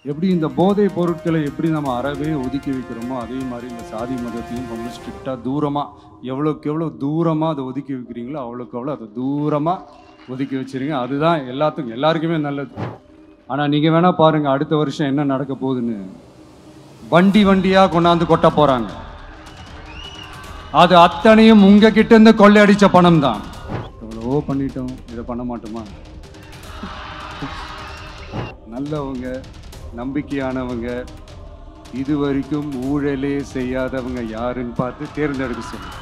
எப்படி இந்த போதை பொருட்களை எப்படி நம்ம அறவே ஒதுக்கி வைக்கிறோமோ அதே மாதிரி இந்த சாதி மதத்தையும் ரொம்ப ஸ்ட்ரிக்டாக தூரமாக எவ்வளோக்கு எவ்வளோ தூரமாக அதை ஒதுக்கி வைக்கிறீங்களோ அவ்வளோக்கு அவ்வளோ அதை தூரமாக ஒதுக்கி வச்சிருங்க. அதுதான் எல்லாத்துக்கும் எல்லாருக்குமே நல்லது. ஆனால் நீங்கள் வேணால் பாருங்கள் அடுத்த வருஷம் என்ன நடக்க போகுதுன்னு. வண்டி வண்டியாக கொண்டாந்து கொட்ட போகிறாங்க. அது அத்தனையும் உங்ககிட்ட இருந்து கொள்ளையடிச்ச பணம் தான். எவ்வளவோ பண்ணிட்டோம், இதை பண்ண மாட்டோமா? நல்லவங்க, நம்பிக்கையானவங்க, இதுவரைக்கும் ஊழலே செய்யாதவங்க யாருன்னு பார்த்து தேர்ந்தெடுக்க சொல்லுங்க.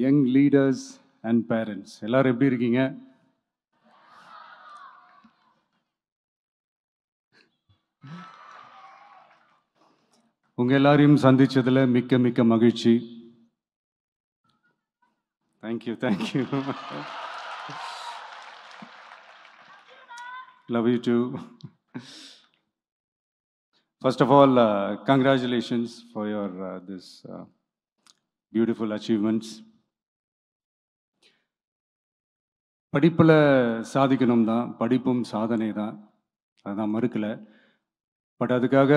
யங் லீடர்ஸ் அண்ட் பேரண்ட்ஸ் எல்லாரும் எப்படி இருக்கீங்க? உங்க எல்லாரையும் சந்திச்சதுல மிக்க மிக்க மகிழ்ச்சி. Thank you thank you. Love you too. First of all, congratulations for your this beautiful achievements. படிப்பில் சாதிக்கணும் தான், படிப்பும் சாதனை தான், அதை நான் மறுக்கலை. பட் அதுக்காக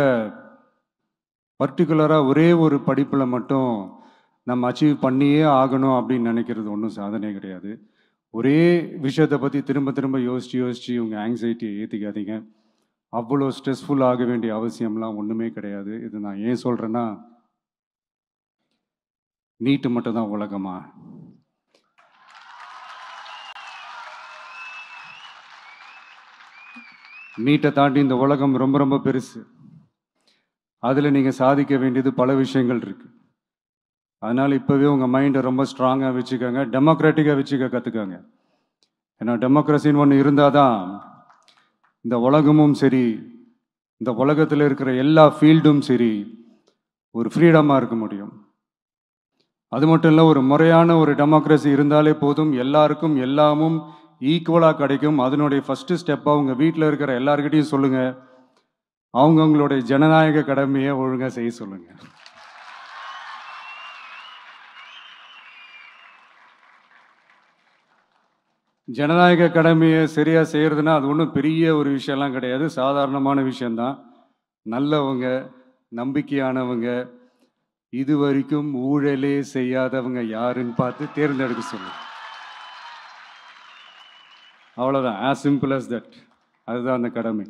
பர்டிகுலராக ஒரே ஒரு படிப்பில் மட்டும் நம்ம அச்சீவ் பண்ணியே ஆகணும் அப்படின்னு நினைக்கிறது ஒன்றும் சாதனை கிடையாது. ஒரே விஷயத்தை பற்றி திரும்ப திரும்ப யோசித்து உங்கள் ஆங்ஸைட்டியை ஏற்றிக்காதீங்க. அவ்வளோ ஸ்ட்ரெஸ்ஃபுல் ஆக வேண்டிய அவசியம்லாம் ஒன்றுமே கிடையாது. இது நான் ஏன் சொல்கிறேன்னா, நீட்டு மட்டும் தான் உலகமா? நீட்டை தாண்டி இந்த உலகம் ரொம்ப ரொம்ப பெருசு. அதில் நீங்கள் சாதிக்க வேண்டியது பல விஷயங்கள் இருக்குது. அதனால் இப்போவே உங்கள் மைண்டை ரொம்ப ஸ்ட்ராங்காக வச்சுக்கோங்க, டெமோக்ராட்டிக்காக வச்சுக்க கற்றுக்கோங்க. ஏன்னா டெமோக்ரஸின்னு ஒன்று இருந்தால் தான் இந்த உலகமும் சரி, இந்த உலகத்தில் இருக்கிற எல்லா ஃபீல்டும் சரி, ஒரு ஃப்ரீடமாக இருக்க முடியும். அது மட்டும் இல்லை, ஒரு முறையான ஒரு டெமோக்ரஸி இருந்தாலே போதும், எல்லாருக்கும் எல்லாமும் ஈக்குவலாக கிடைக்கும். அதனுடைய ஃபஸ்ட்டு ஸ்டெப்பாக உங்கள் வீட்டில் இருக்கிற எல்லாருக்கிட்டையும் சொல்லுங்கள், அவங்கவுங்களுடைய ஜனநாயக கடமையை ஒழுங்காக செய்ய சொல்லுங்கள். ஜனநாயக கடமையை சரியாக செய்கிறதுனா அது ஒன்றும் பெரிய ஒரு விஷயம்லாம் கிடையாது, சாதாரணமான விஷயந்தான். நல்லவங்க, நம்பிக்கையானவங்க, இது வரைக்கும் ஊழலே செய்யாதவங்க யாருன்னு பார்த்து தேர்ந்தெடுக்க சொல்லுங்கள். அவ்வளோதான், as simple as that. அதுதான் அந்த கடமை.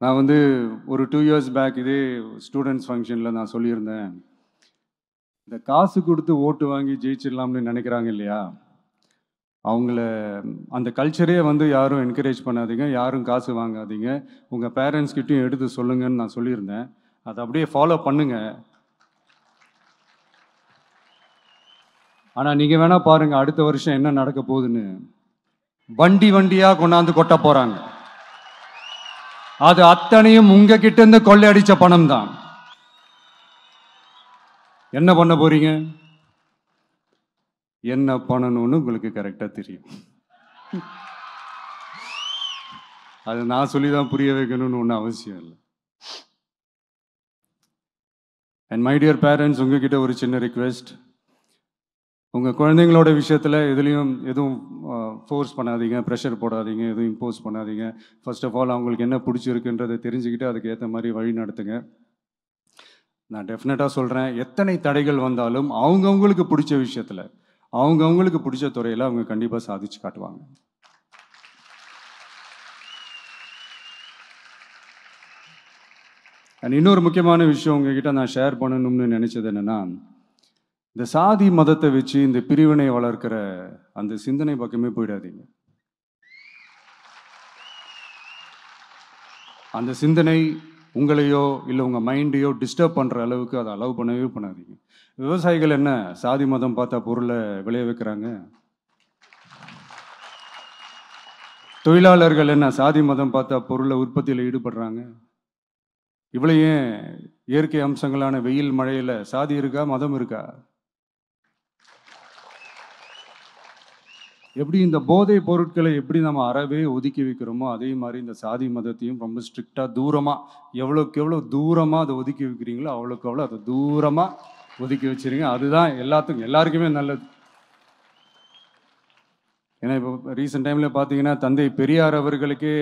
நான் வந்து ஒரு 2 years பேக் இதே ஸ்டூடெண்ட்ஸ் ஃபங்க்ஷனில் நான் சொல்லியிருந்தேன், இந்த காசு கொடுத்து ஓட்டு வாங்கி ஜெயிச்சிடலாம்னு நினைக்கிறாங்க இல்லையா, அவங்கள அந்த கல்ச்சரே வந்து யாரும் என்கரேஜ் பண்ணாதீங்க, யாரும் காசு வாங்காதீங்க, உங்கள் பேரண்ட்ஸ்கிட்டையும் எடுத்து சொல்லுங்கன்னு நான் சொல்லியிருந்தேன். அதை அப்படியே ஃபாலோ பண்ணுங்க. ஆனால் நீங்கள் வேணால் பாருங்கள் அடுத்த வருஷம் என்ன நடக்க போகுதுன்னு. வண்டி வண்டியாக கொண்டாந்து கொட்ட போகிறாங்க. அது அத்தனையும் உங்ககிட்ட இருந்து கொள்ளையடிச்ச பணம் தான். என்ன பண்ண போறீங்க? என்ன பண்ணணும்னு உங்களுக்கு கரெக்டாக தெரியும். அது நான் சொல்லி தான் புரிய வைக்கணும்னு ஒன்றும் அவசியம் இல்லை. அண்ட் மை டியர் பேரண்ட்ஸ், உங்ககிட்ட ஒரு சின்ன ரிக்வெஸ்ட். உங்கள் குழந்தைங்களோட விஷயத்தில் எதுவும் ஃபோர்ஸ் பண்ணாதீங்க, ப்ரெஷர் போடாதீங்க, எதுவும் இம்போஸ் பண்ணாதீங்க. ஃபர்ஸ்ட் ஆஃப் ஆல் அவங்களுக்கு என்ன பிடிச்சிருக்குன்றதை தெரிஞ்சுக்கிட்டு அதுக்கு ஏற்ற மாதிரி வழி நடத்துங்க. நான் டெஃபினட்டாக சொல்கிறேன், எத்தனை தடைகள் வந்தாலும் அவங்கவுங்களுக்கு பிடிச்ச விஷயத்தில், அவங்கவுங்களுக்கு பிடிச்ச துறையில் அவங்க கண்டிப்பாக சாதிச்சு காட்டுவாங்க. அண்ட் இன்னொரு முக்கியமான விஷயம் உங்ககிட்ட நான் ஷேர் பண்ணணும்னு நினச்சது என்னென்னா, இந்த சாதி மதத்தை வச்சு இந்த பிரிவினை வளர்க்கிற அந்த சிந்தனை பக்கமே போயிடாதீங்க. அந்த சிந்தனை உங்களையோ இல்லை உங்கள் மைண்டையோ டிஸ்டர்ப் பண்ணுற அளவுக்கு அதை அலோவ் பண்ணவே பண்ணாதீங்க. விவசாயிகள் என்ன சாதி மதம் பார்த்தா பொருளை விளைய வைக்கிறாங்க? தொழிலாளர்கள் என்ன சாதி மதம் பார்த்தா பொருளை உற்பத்தியில் ஈடுபடுறாங்க? இவ்வளோ ஏன் இயற்கை அம்சங்களான வெயில் மழையில் சாதி இருக்கா, மதம் இருக்கா? எப்படி இந்த போதை பொருட்களை எப்படி நம்ம அறவே ஒதுக்கி வைக்கிறோமோ அதே மாதிரி இந்த சாதி மதத்தையும் ரொம்ப ஸ்ட்ரிக்டாக தூரமாக எவ்வளோக்கு எவ்வளோ தூரமாக அதை ஒதுக்கி வைக்கிறீங்களோ அவ்வளோக்கு அவ்வளோ அதை தூரமாக ஒதுக்கி வச்சிருங்க. அதுதான் எல்லாருக்குமே நல்லது. ஏன்னா இப்போ ரீசெண்ட் டைமில் பார்த்தீங்கன்னா தந்தை பெரியார் அவர்களுக்கே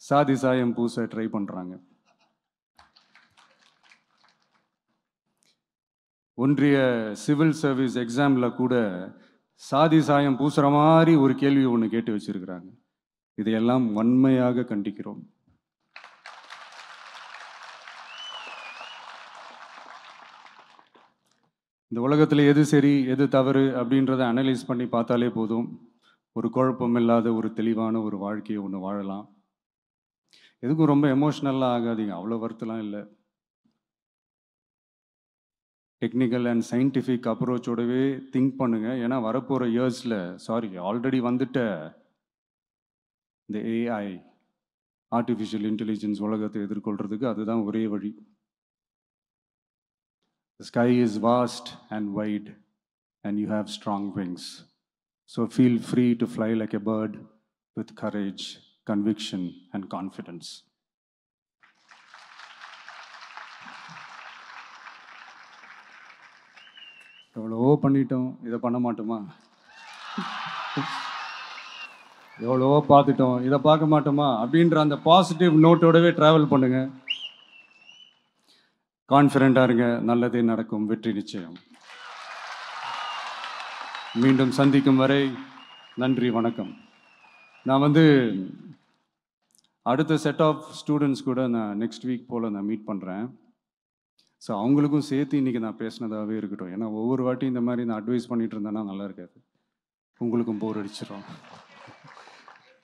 சாதி சாயம் பூச ட்ரை பண்ணுறாங்க. ஒன்றிய சிவில் சர்வீஸ் எக்ஸாமில் கூட சாதி சாயம் பூசுகிற மாதிரி ஒரு கேள்வி ஒன்று கேட்டு வச்சிருக்கிறாங்க. இதையெல்லாம் வன்மையாக கண்டிக்கிறோம். இந்த உலகத்தில் எது சரி எது தவறு அப்படின்றத அனலைஸ் பண்ணி பார்த்தாலே போதும். ஒரு குழப்பம் இல்லாத ஒரு தெளிவான ஒரு வாழ்க்கையை ஒன்று வாழலாம். எதுக்கும் ரொம்ப எமோஷ்னலாக ஆகாதீங்க, அவ்வளோ வருத்தலாம் இல்லை. டெக்னிக்கல் அண்ட் சயின்டிஃபிக் அப்ரோச்சோடவே திங்க் பண்ணுங்க. ஏன்னா வரப்போகிற இயர்ஸில் ஆல்ரெடி வந்துட்ட இந்த ஏஐ ஆர்டிஃபிஷியல் இன்டெலிஜென்ஸ் உலகத்தை எதிர்கொள்கிறதுக்கு அதுதான் ஒரே வழி. The sky is vast and wide and you have strong wings. So feel free to fly like a bird with courage, conviction and confidence. எவ்வளவோ பண்ணிட்டோம், இதை பண்ண மாட்டோமா? எவ்வளவோ பார்த்துட்டோம், இதை பார்க்க மாட்டோமா அப்படின்ற அந்த பாசிட்டிவ் நோட்டோடவே ட்ராவல் பண்ணுங்க. கான்ஃபிடென்ட்டாக இருங்க, நல்லதே நடக்கும், வெற்றி நிச்சயம். மீண்டும் சந்திக்கும் வரை நன்றி, வணக்கம். நான் அடுத்த செட் ஆஃப் ஸ்டூடெண்ட்ஸ் கூட நான் நெக்ஸ்ட் வீக் போல் நான் மீட் பண்ணுறேன். ஸோ அவங்களுக்கும் சேர்த்து இன்றைக்கி நான் பேசினதாகவே இருக்கட்டும். ஏன்னா ஒவ்வொரு வாட்டி இந்த மாதிரி நான் அட்வைஸ் பண்ணிகிட்டு இருந்தேன்னா நல்லா இருக்காது, உங்களுக்கும் போர் அடிச்சிடும்.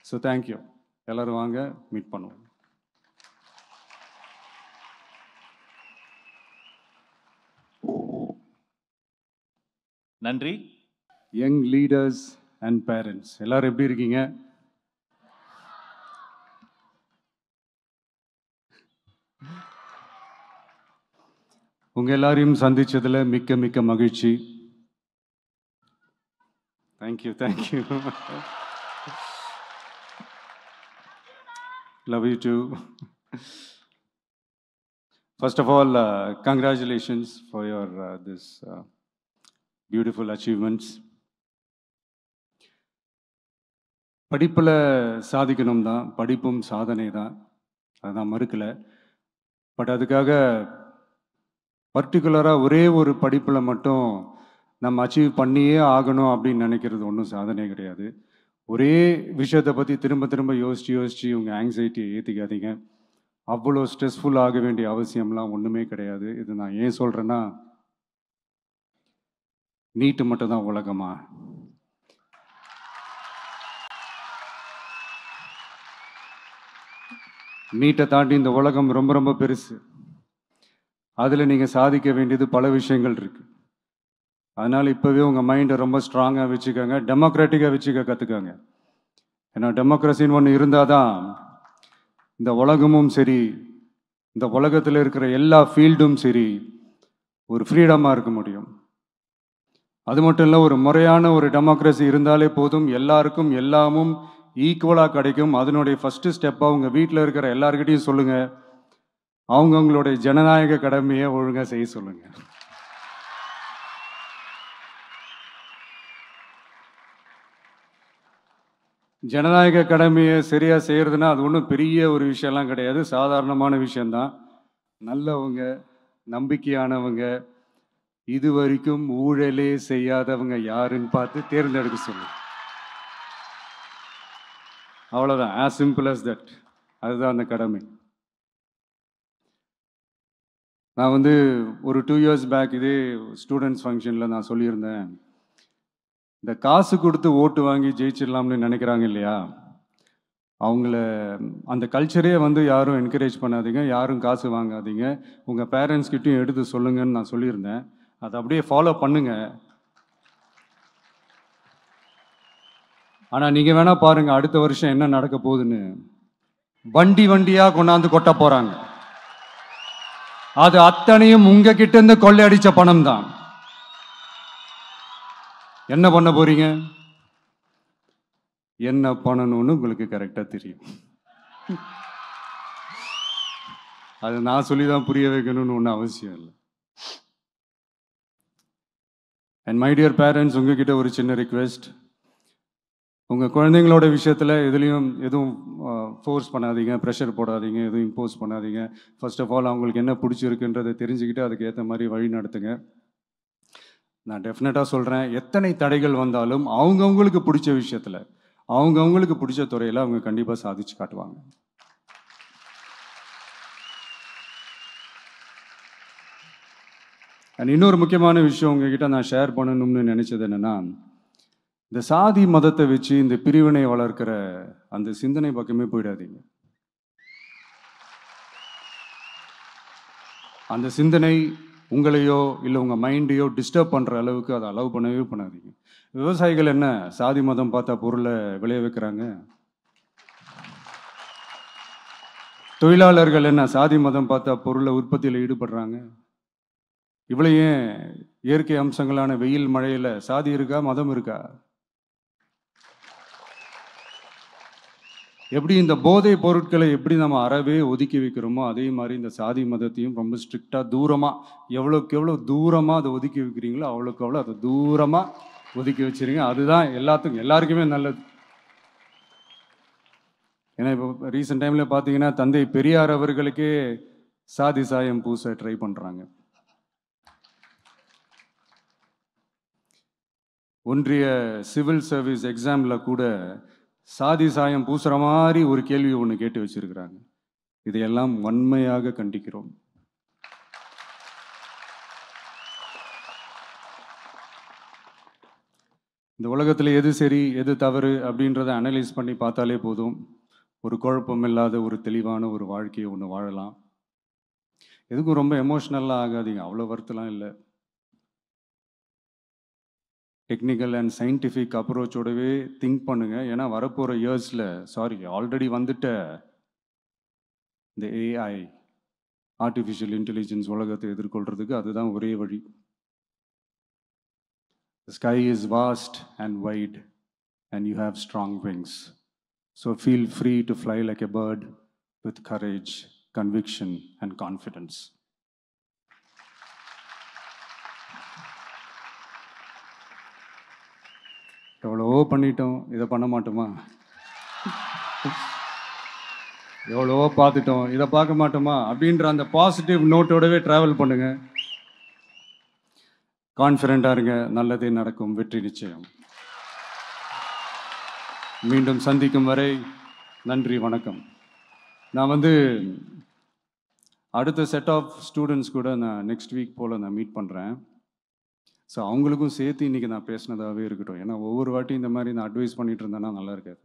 So thank you. எல்லோரும் வாங்க, மீட் பண்ணுவோம். நன்றி. யங் லீடர்ஸ் அண்ட் பேரண்ட்ஸ் எல்லாரும் எப்படி இருக்கீங்க? உங்கள் எல்லாரையும் சந்தித்ததில் மிக்க மிக்க மகிழ்ச்சி. Thank you. Love you too. First of all, congratulations for your this beautiful achievements. படிப்பில் சாதிக்கணும் தான், படிப்பும் சாதனை தான், அதுதான் மறுக்கலை. பட் அதுக்காக பர்டிகுலராக ஒரே ஒரு படிப்பில் மட்டும் நம்ம அச்சீவ் பண்ணியே ஆகணும் அப்படின்னு நினைக்கிறது ஒன்றும் சாதனை கிடையாது. ஒரே விஷயத்தை பற்றி திரும்ப திரும்ப யோசித்து உங்கள் ஆங்ஸைட்டியை ஏற்றிக்காதீங்க. அவ்வளோ ஸ்ட்ரெஸ்ஃபுல் ஆக வேண்டிய அவசியம்லாம் ஒன்றுமே கிடையாது. இது நான் ஏன் சொல்கிறேன்னா, நீட்டு மட்டும் தான் உலகமா? நீட்டை தாண்டி இந்த உலகம் ரொம்ப ரொம்ப பெருசு. அதில் நீங்கள் சாதிக்க வேண்டியது பல விஷயங்கள் இருக்குது. அதனால் இப்போவே உங்கள் மைண்டை ரொம்ப ஸ்ட்ராங்காக வச்சுக்கோங்க, டெமோக்ராட்டிக்காக வச்சுக்க கற்றுக்கோங்க. ஏன்னா டெமோக்ரஸின்னு ஒன்று இருந்தால் தான் இந்த உலகமும் சரி, இந்த உலகத்தில் இருக்கிற எல்லா ஃபீல்டும் சரி, ஒரு ஃப்ரீடமாக இருக்க முடியும். அது மட்டும் இல்லை, ஒரு முறையான ஒரு டெமோக்ரஸி இருந்தாலே போதும், எல்லாருக்கும் எல்லாமும் ஈக்குவலாக கிடைக்கும். அதனுடைய ஃபஸ்ட்டு ஸ்டெப்பாக உங்கள் வீட்டில் இருக்கிற எல்லாருக்கிட்டையும் சொல்லுங்கள், அவங்களுடைய ஜனநாயக கடமையை ஒழுங்காக செய்ய சொல்லுங்கள். ஜனநாயக கடமையை சரியாக செய்கிறதுனா அது ஒன்றும் பெரிய ஒரு விஷயம்லாம் கிடையாது, சாதாரணமான விஷயந்தான். நல்லவங்க, நம்பிக்கையானவங்க, இது வரைக்கும் ஊழலே செய்யாதவங்க யாருன்னு பார்த்து தேர்ந்தெடுக்க சொல்லுங்க. அவ்வளோதான், as simple as that. அதுதான் அந்த கடமை. நான் ஒரு 2 years பேக் இதே ஸ்டூடெண்ட்ஸ் ஃபங்க்ஷனில் நான் சொல்லியிருந்தேன், இந்த காசு கொடுத்து ஓட்டு வாங்கி ஜெயிச்சிடலாம்னு நினைக்கிறாங்க இல்லையா, அவங்கள அந்த கல்ச்சரே யாரும் என்கரேஜ் பண்ணாதீங்க, யாரும் காசு வாங்காதீங்க, உங்கள் பேரண்ட்ஸ்கிட்டையும் எடுத்து சொல்லுங்கன்னு நான் சொல்லியிருந்தேன். அதை அப்படியே ஃபாலோ பண்ணுங்க. ஆனால் நீங்கள் வேணால் பாருங்கள், அடுத்த வருஷம் என்ன நடக்க போகுதுன்னு. வண்டி வண்டியாக கொண்டாந்து கொட்ட போகிறாங்க. அது அத்தனையும் உங்ககிட்ட இருந்து கொள்ளையடிச்ச பணம் தான். என்ன பண்ண போறீங்க? என்ன பண்ணணும்னு உங்களுக்கு கரெக்டாக தெரியும். அது நான் சொல்லி தான் புரிய வைக்கணும்னு ஒன்றும் அவசியம் இல்லை. அண்ட் மை டியர் பேரண்ட்ஸ், உங்ககிட்ட ஒரு சின்ன ரிக்வெஸ்ட். உங்கள் குழந்தைங்களோட விஷயத்தில் எதுவும் ஃபோர்ஸ் பண்ணாதீங்க, ப்ரெஷர் போடாதீங்க, எதுவும் இம்போஸ் பண்ணாதீங்க. ஃபர்ஸ்ட் ஆஃப் ஆல் அவங்களுக்கு என்ன பிடிச்சிருக்குன்றதை தெரிஞ்சுக்கிட்டு அதுக்கு ஏற்ற மாதிரி வழி நடத்துங்க. நான் டெஃபினட்டாக சொல்கிறேன், எத்தனை தடைகள் வந்தாலும் அவங்கவுங்களுக்கு பிடிச்ச விஷயத்தில், அவங்கவுங்களுக்கு பிடிச்ச துறையில் அவங்க கண்டிப்பாக சாதிச்சு காட்டுவாங்க. அண்ட் இன்னொரு முக்கியமான விஷயம் உங்ககிட்ட நான் ஷேர் பண்ணணும்னு நினச்சது என்னென்னா, இந்த சாதி மதத்தை வச்சு இந்த பிரிவினை வளர்க்கிற அந்த சிந்தனை பக்கமே போயிடாதீங்க. அந்த சிந்தனை உங்களையோ இல்லை உங்கள் மைண்டையோ டிஸ்டர்ப் பண்ணுற அளவுக்கு அதை அலோவ் பண்ணவே பண்ணாதீங்க. விவசாயிகள் என்ன சாதி மதம் பார்த்தா பொருளை விளைய வைக்கிறாங்க? தொழிலாளர்கள் என்ன சாதி மதம் பார்த்தா பொருளை உற்பத்தியில் ஈடுபடுறாங்க? இவ்வளோ ஏன் இயற்கை அம்சங்களான வெயில் மழையில் சாதி இருக்கா, மதம் இருக்கா? எப்படி இந்த போதை பொருட்களை எப்படி நம்ம அறவே ஒதுக்கி வைக்கிறோமோ அதே மாதிரி இந்த சாதி மதத்தையும் ரொம்ப ஸ்ட்ரிக்டாக தூரமாக, எவ்வளோக்கு எவ்வளோ தூரமாக அதை ஒதுக்கி வைக்கிறீங்களோ அவ்வளோக்கு அவ்வளோ அதை தூரமாக ஒதுக்கி வச்சிருங்க. அதுதான் எல்லாருக்குமே நல்லது. ஏன்னா இப்போ ரீசெண்ட் டைமில் பார்த்தீங்கன்னா தந்தை பெரியார் அவர்களுக்கே சாதி சாயம் பூச ட்ரை பண்ணுறாங்க. ஒன்றிய சிவில் சர்வீஸ் எக்ஸாமில் கூட சாதி சாயம் பூசுற மாதிரி ஒரு கேள்வி ஒன்று கேட்டு வச்சிருக்கிறாங்க. இதையெல்லாம் வன்மையாக கண்டிக்கிறோம். இந்த உலகத்தில் எது சரி எது தவறு அப்படின்றத அனலைஸ் பண்ணி பார்த்தாலே போதும், ஒரு குழப்பம் இல்லாத ஒரு தெளிவான ஒரு வாழ்க்கையை ஒன்று வாழலாம். எதுக்கும் ரொம்ப எமோஷ்னலாக ஆகாதீங்க, அவ்வளோ வருத்தலாம் இல்லை. டெக்னிக்கல் அண்ட் சயின்டிஃபிக் அப்ரோச்சோடவே திங்க் பண்ணுங்கள். ஏன்னா வரப்போகிற இயர்ஸில் ஆல்ரெடி வந்துட்ட இந்த ஏஐ ஆர்டிஃபிஷியல் இன்டெலிஜென்ஸ் உலகத்தை எதிர்கொள்கிறதுக்கு அதுதான் ஒரே வழி. The sky is vast and wide and you have strong wings. So feel free to fly like a bird with courage, conviction and confidence. எவ்வளவோ பண்ணிட்டோம், இதை பண்ண மாட்டோமா? எவ்வளவோ பார்த்துட்டோம், இதை பார்க்க மாட்டோமா அப்படின்ற அந்த பாசிட்டிவ் நோட்டோடவே ட்ராவல் பண்ணுங்க. கான்ஃபிடென்ட்டாக இருங்க, நல்லதே நடக்கும், வெற்றி நிச்சயம். மீண்டும் சந்திக்கும் வரை நன்றி, வணக்கம். நான் அடுத்த செட் ஆஃப் ஸ்டூடெண்ட்ஸ் கூட நான் நெக்ஸ்ட் வீக் போல் நான் மீட் பண்ணுறேன். ஸோ அவங்களுக்கும் சேர்த்து இன்றைக்கி நான் பேசினதாகவே இருக்கட்டும். ஏன்னா ஒவ்வொரு வாட்டி இந்த மாதிரி நான் அட்வைஸ் பண்ணிகிட்டு இருந்தேன்னா நல்லா இருக்காது,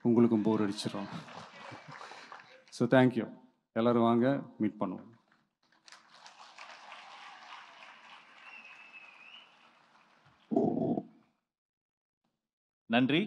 உங்களுக்கும் போர் அடிச்சிடும். So thank you. எல்லோரும் வாங்க, மீட் பண்ணுவோம். நன்றி.